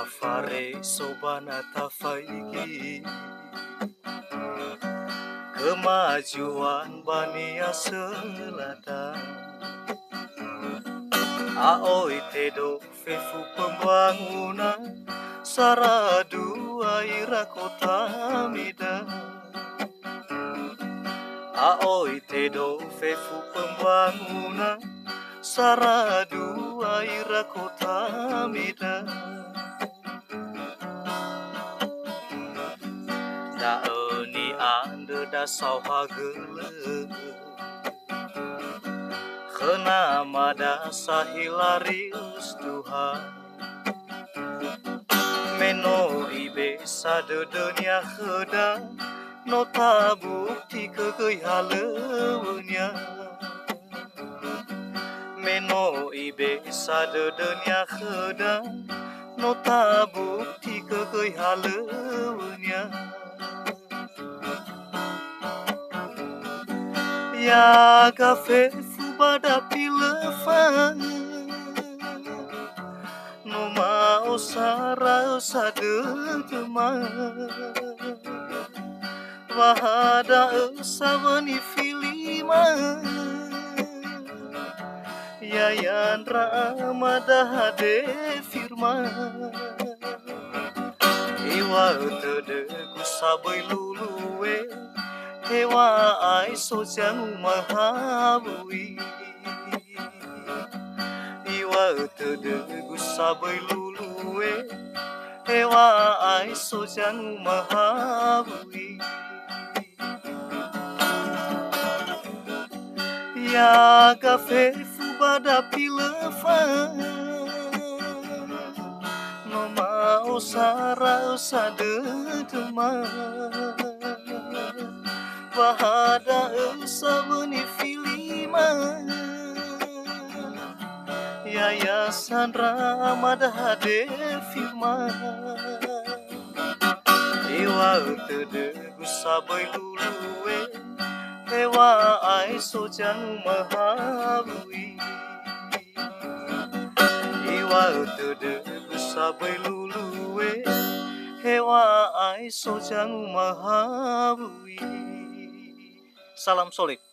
fare sobana tafaigi kemajuan bania selatan aoi tedo fefu pembangunan saradu aira kota Medan aoi tedo fefu pembangunan saradu aira kota Medan daeni ande da sauhagele kenama da sahilarius Tuhan meno ibe sadedenya heda nota bukti kegeyhaleunya meno ibe sadedenya heda nota bukti kegeyhaleunya ya gafe fubada pilefan no mau sara sadegema wahada usawani filima yayan ramada hade firma iwa tede kusabai luluwe hewa ai sojang mahabui iwa tede kusabai luluwe hewa ai sojang mahabui ya gafe fubada pilefan no mau sara sadegema wahada usawani filima yayasan ramada hade firma iwa tede gusabai luluwe hewa ai sojang mahabui iwa tede gusabai luluwe hewa ai sojang mahabui. Salam solid.